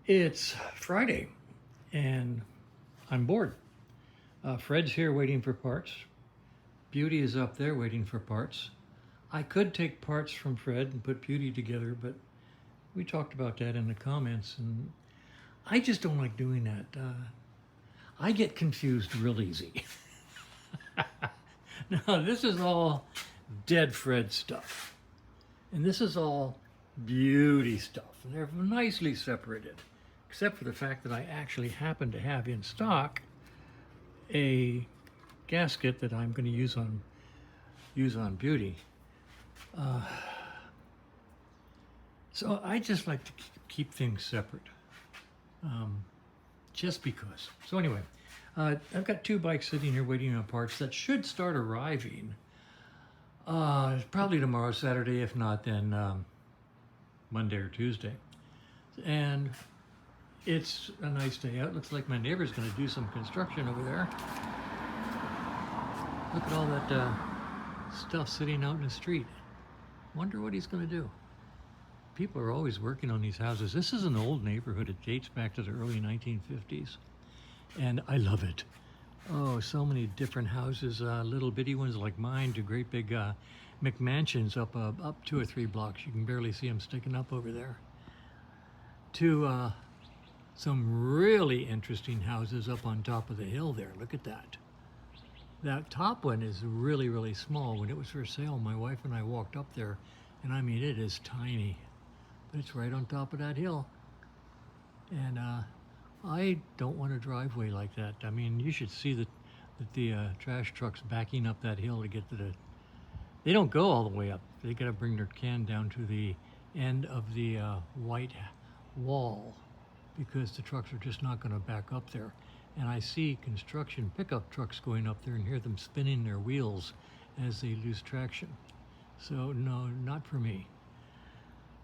It's Friday and I'm bored. Fred's here waiting for parts. Beauty is up there waiting for parts. I could take parts from Fred and put Beauty together, but we talked about that in the comments, and I just don't like doing that. I get confused real easy. Now, this is all dead Fred stuff, and this is all Beauty stuff, and they're nicely separated, except for the fact that I actually happen to have in stock a gasket that I'm going to use on Beauty. Uh, so I just like to keep things separate, um, just because. So anyway, I've got two bikes sitting here waiting on parts that should start arriving. Probably tomorrow, Saturday, if not then Monday or Tuesday. And it's a nice day out. Looks like my neighbor's going to do some construction over there. Look at all that stuff sitting out in the street. Wonder what he's going to do. People are always working on these houses. This is an old neighborhood. It dates back to the early 1950s, and I love it. Oh, so many different houses, little bitty ones like mine to great big McMansions up 2 or 3 blocks. You can barely see them sticking up over there. To some really interesting houses up on top of the hill there. Look at that. That top one is really, really small. When it was for sale, my wife and I walked up there, and I mean, it is tiny. But it's right on top of that hill. And I don't want a driveway like that. I mean, you should see the trash trucks backing up that hill to get to the... They don't go all the way up. They got to bring their can down to the end of the white wall because the trucks are just not going to back up there. And I see construction pickup trucks going up there and hear them spinning their wheels as they lose traction. So no, not for me.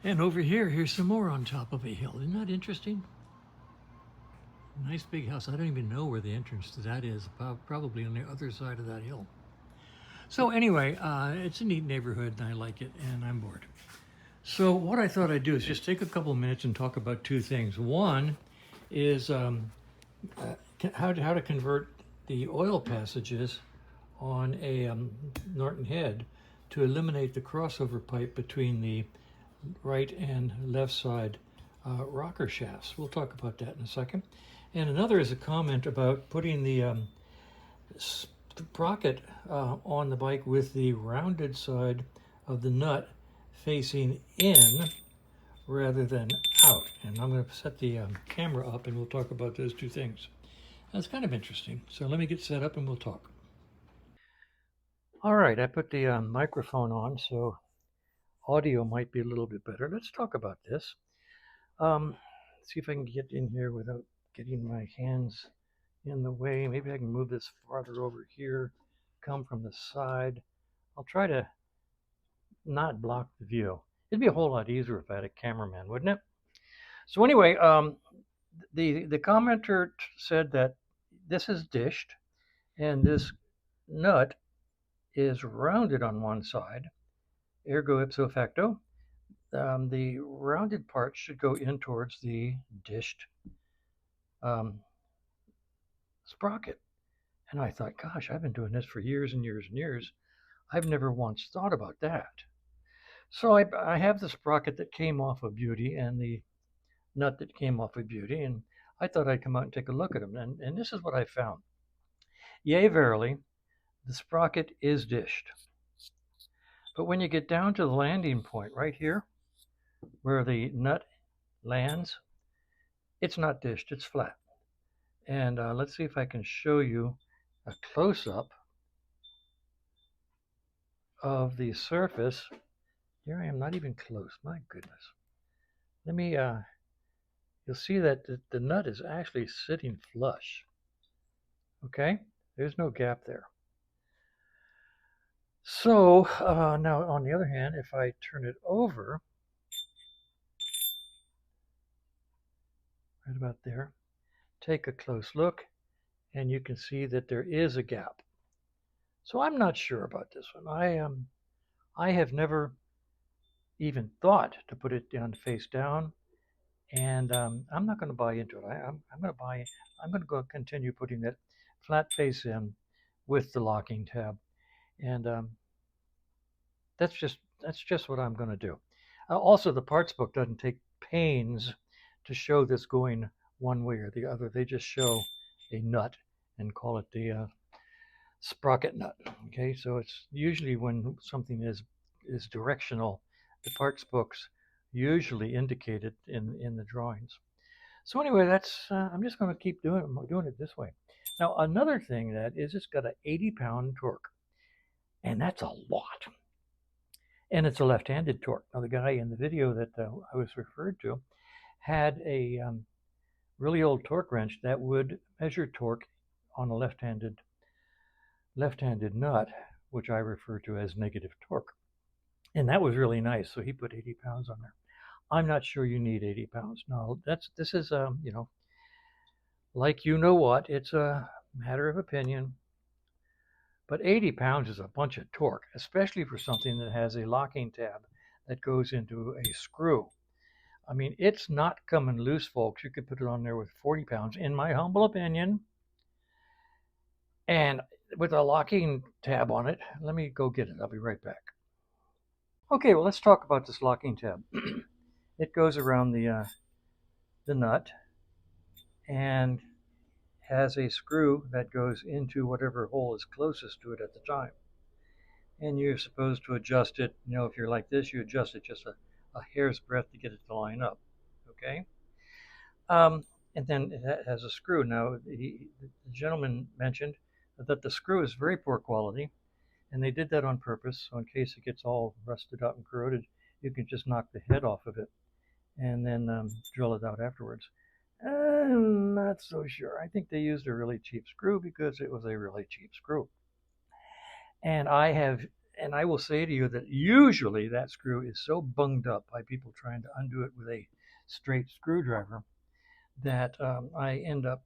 And over here, here's some more on top of a hill. Isn't that interesting? Nice big house. I don't even know where the entrance to that is. Probably on the other side of that hill. So anyway, it's a neat neighborhood and I like it and I'm bored. So what I thought I'd do is just take a couple of minutes and talk about two things. One is how to convert the oil passages on a Norton head to eliminate the crossover pipe between the right and left side rocker shafts. We'll talk about that in a second. And another is a comment about putting the sprocket on the bike with the rounded side of the nut facing in rather than out. And I'm going to set the camera up and we'll talk about those two things. That's kind of interesting. So let me get set up and we'll talk. All right, I put the microphone on, so audio might be a little bit better. Let's talk about this. See if I can get in here without getting my hands in the way. Maybe I can move this farther over here, come from the side. I'll try to not block the view. It'd be a whole lot easier if I had a cameraman, wouldn't it? So anyway, the commenter said that this is dished and this nut is rounded on one side, ergo ipso facto. The rounded part should go in towards the dished sprocket. And I thought, gosh, I've been doing this for years and years and years. I've never once thought about that. So I have the sprocket that came off of Beauty and the nut that came off of Beauty, and I thought I'd come out and take a look at them. And this is what I found. Yea, verily, the sprocket is dished. But when you get down to the landing point right here, where the nut lands, it's not dished, it's flat. And let's see if I can show you a close-up of the surface. Here I am, not even close, my goodness. Let me, you'll see that the nut is actually sitting flush. Okay, there's no gap there. So now on the other hand, if I turn it over, right about there, take a close look, and you can see that there is a gap. So I'm not sure about this one. I have never even thought to put it down face down, And I'm not going to buy into it. I'm going to buy. I'm going to go continue putting that flat face in with the locking tab, and that's just what I'm going to do. Also, the parts book doesn't take pains to show this going one way or the other. They just show a nut and call it the sprocket nut. Okay, so it's usually when something is directional, the parts books usually indicate it in the drawings. So anyway, that's I'm just going to keep doing it this way. Now another thing that is it's got an 80-pound torque, and that's a lot. And it's a left-handed torque. Now the guy in the video that I was referred to had a really old torque wrench that would measure torque on a left-handed nut, which I refer to as negative torque. And that was really nice. So he put 80 pounds on there. I'm not sure you need 80 pounds. No, this is like you know what. It's a matter of opinion. But 80 pounds is a bunch of torque, especially for something that has a locking tab that goes into a screw. I mean, it's not coming loose, folks. You could put it on there with 40 pounds, in my humble opinion. And with a locking tab on it, let me go get it. I'll be right back. Okay, well, let's talk about this locking tab. It goes around the nut and has a screw that goes into whatever hole is closest to it at the time. And you're supposed to adjust it. You know, if you're like this, you adjust it just a hair's breadth to get it to line up. Okay? And then it has a screw. Now, the gentleman mentioned that the screw is very poor quality, and they did that on purpose. So in case it gets all rusted out and corroded, you can just knock the head off of it and then drill it out afterwards. I'm not so sure. I think they used a really cheap screw because it was a really cheap screw. And I will say to you that usually that screw is so bunged up by people trying to undo it with a straight screwdriver that I end up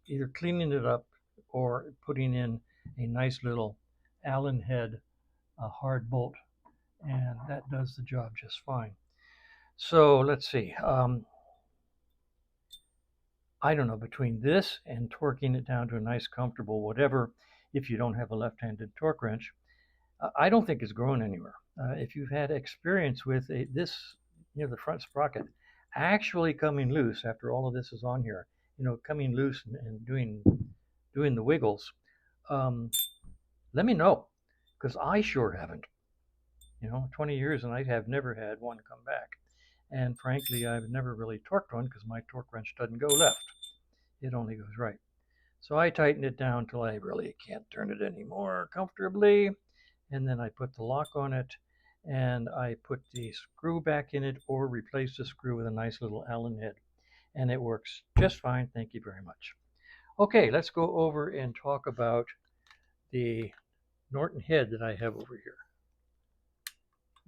either cleaning it up or putting in a nice little Allen head hard bolt, and that does the job just fine. So let's see. I don't know, between this and torquing it down to a nice, comfortable whatever, if you don't have a left-handed torque wrench, I don't think it's going anywhere. If you've had experience with this, the front sprocket actually coming loose after all of this is on here, coming loose and doing the wiggles, let me know, because I sure haven't. 20 years and I have never had one come back. And frankly, I've never really torqued one because my torque wrench doesn't go left. It only goes right. So I tighten it down till I really can't turn it anymore comfortably. And then I put the lock on it and I put the screw back in it or replace the screw with a nice little Allen head. And it works just fine. Thank you very much. Okay, let's go over and talk about the Norton head that I have over here.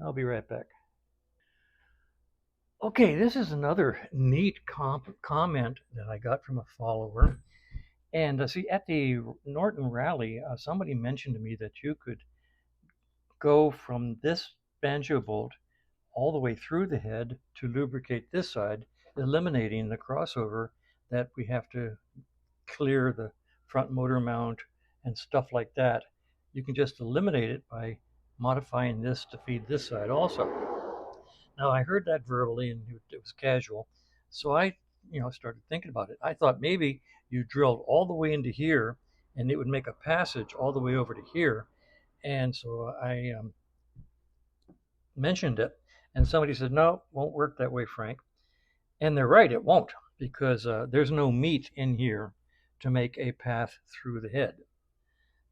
I'll be right back. Okay, this is another neat comment that I got from a follower. And see, at the Norton rally, somebody mentioned to me that you could go from this banjo bolt all the way through the head to lubricate this side, eliminating the crossover that we have to clear the front motor mount and stuff like that. You can just eliminate it by modifying this to feed this side also. Now I heard that verbally and it was casual, so I, started thinking about it. I thought maybe you drilled all the way into here, and it would make a passage all the way over to here. And so I mentioned it, and somebody said, "No, won't work that way, Frank." And they're right, it won't, because there's no meat in here to make a path through the head.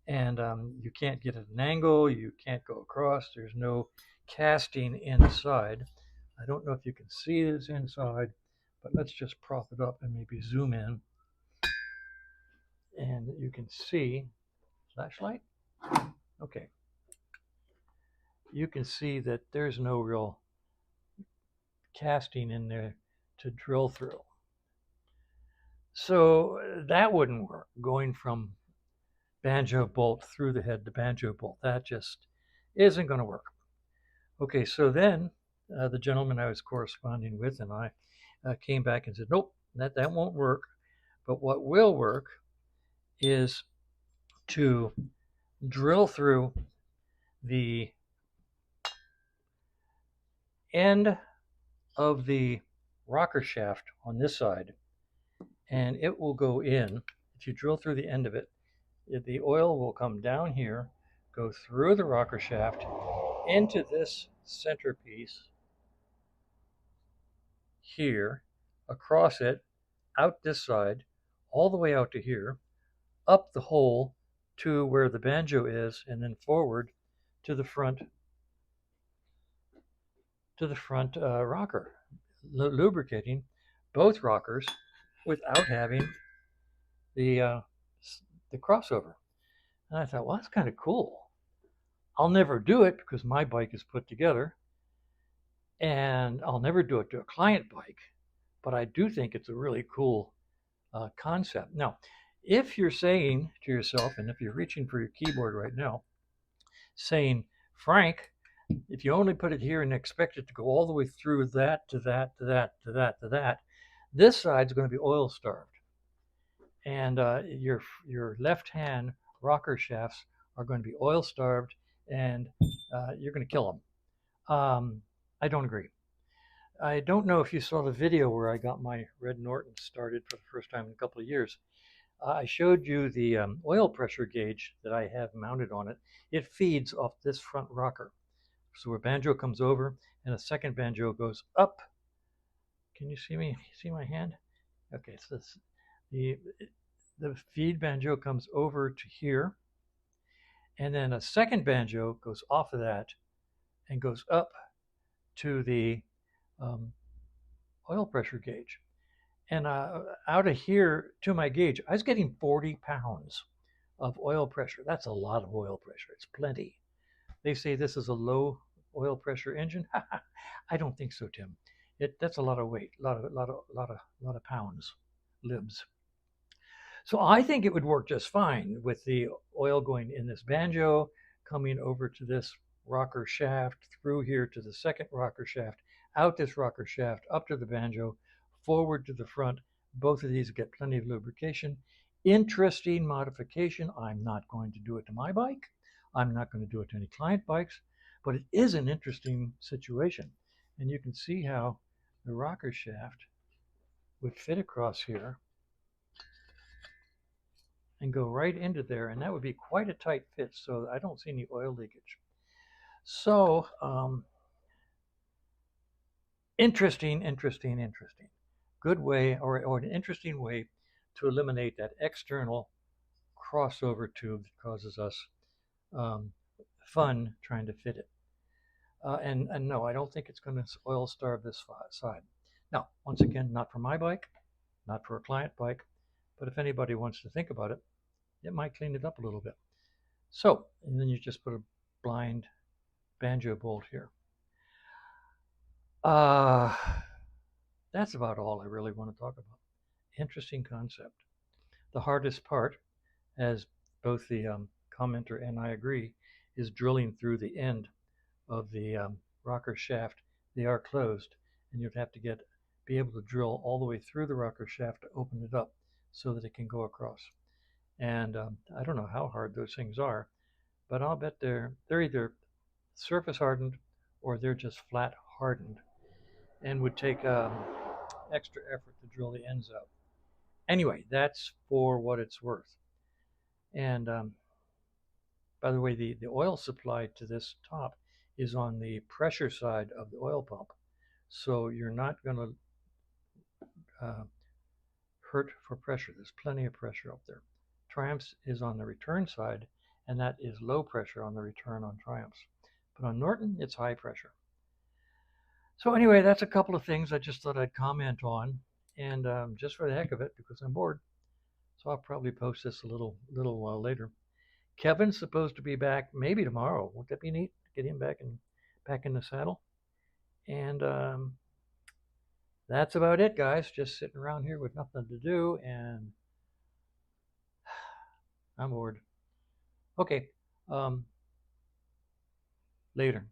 And you can't get at an angle, you can't go across, there's no casting inside. I don't know if you can see this inside, but let's just prop it up and maybe zoom in. And you can see, flashlight? Okay. You can see that there's no real casting in there to drill through. So that wouldn't work, going from banjo bolt through the head to banjo bolt. That just isn't going to work. Okay, so then the gentleman I was corresponding with and I came back and said, nope, that won't work. But what will work is to drill through the end of the rocker shaft on this side, and it will go in. If you drill through the end of it, the oil will come down here, go through the rocker shaft into this centerpiece here, across it, out this side, all the way out to here, up the hole to where the banjo is, and then forward to the front rocker, lubricating both rockers without having the the crossover. And I thought, well, that's kind of cool. I'll never do it because my bike is put together, and I'll never do it to a client bike. But I do think it's a really cool concept. Now, if you're saying to yourself, and if you're reaching for your keyboard right now, saying, Frank, if you only put it here and expect it to go all the way through that to that to that to that to that, this side's going to be oil starved, and your left hand rocker shafts are going to be oil starved, and you're going to kill them. I don't agree. I don't know if you saw the video where I got my Red Norton started for the first time in a couple of years. I showed you the oil pressure gauge that I have mounted on it. It feeds off this front rocker. So where banjo comes over and a second banjo goes up. Can you see me? See my hand? Okay, so the feed banjo comes over to here, and then a second banjo goes off of that and goes up to the oil pressure gauge. And out of here to my gauge, I was getting 40 pounds of oil pressure. That's a lot of oil pressure. It's plenty. They say this is a low oil pressure engine. I don't think so, Tim. That's a lot of weight, a lot of pounds, libs. So I think it would work just fine with the oil going in this banjo, coming over to this rocker shaft, through here to the second rocker shaft, out this rocker shaft, up to the banjo, forward to the front. Both of these get plenty of lubrication. Interesting modification. I'm not going to do it to my bike. I'm not going to do it to any client bikes, but it is an interesting situation. And you can see how the rocker shaft would fit across here and go right into there, and that would be quite a tight fit, so I don't see any oil leakage. So interesting. Good way, or an interesting way to eliminate that external crossover tube that causes us fun trying to fit it. And no, I don't think it's going to oil starve this side. Now, once again, not for my bike, not for a client bike, but if anybody wants to think about it, it might clean it up a little bit. So, and then you just put a blind banjo bolt here. That's about all I really want to talk about. Interesting concept. The hardest part, as both the commenter and I agree, is drilling through the end of the rocker shaft. They are closed, and you'd have to be able to drill all the way through the rocker shaft to open it up so that it can go across. And I don't know how hard those things are, but I'll bet they're either surface hardened or they're just flat hardened, and would take extra effort to drill the ends out. Anyway, that's for what it's worth. And by the way, the oil supply to this top is on the pressure side of the oil pump. So you're not going to hurt for pressure. There's plenty of pressure up there. Triumph's is on the return side, and that is low pressure on the return on Triumph's. But on Norton, it's high pressure. So anyway, that's a couple of things I just thought I'd comment on, and just for the heck of it, because I'm bored. So I'll probably post this a little while later. Kevin's supposed to be back maybe tomorrow. Won't that be neat? Get him back in the saddle. And that's about it, guys. Just sitting around here with nothing to do, and I'm bored. Okay, later.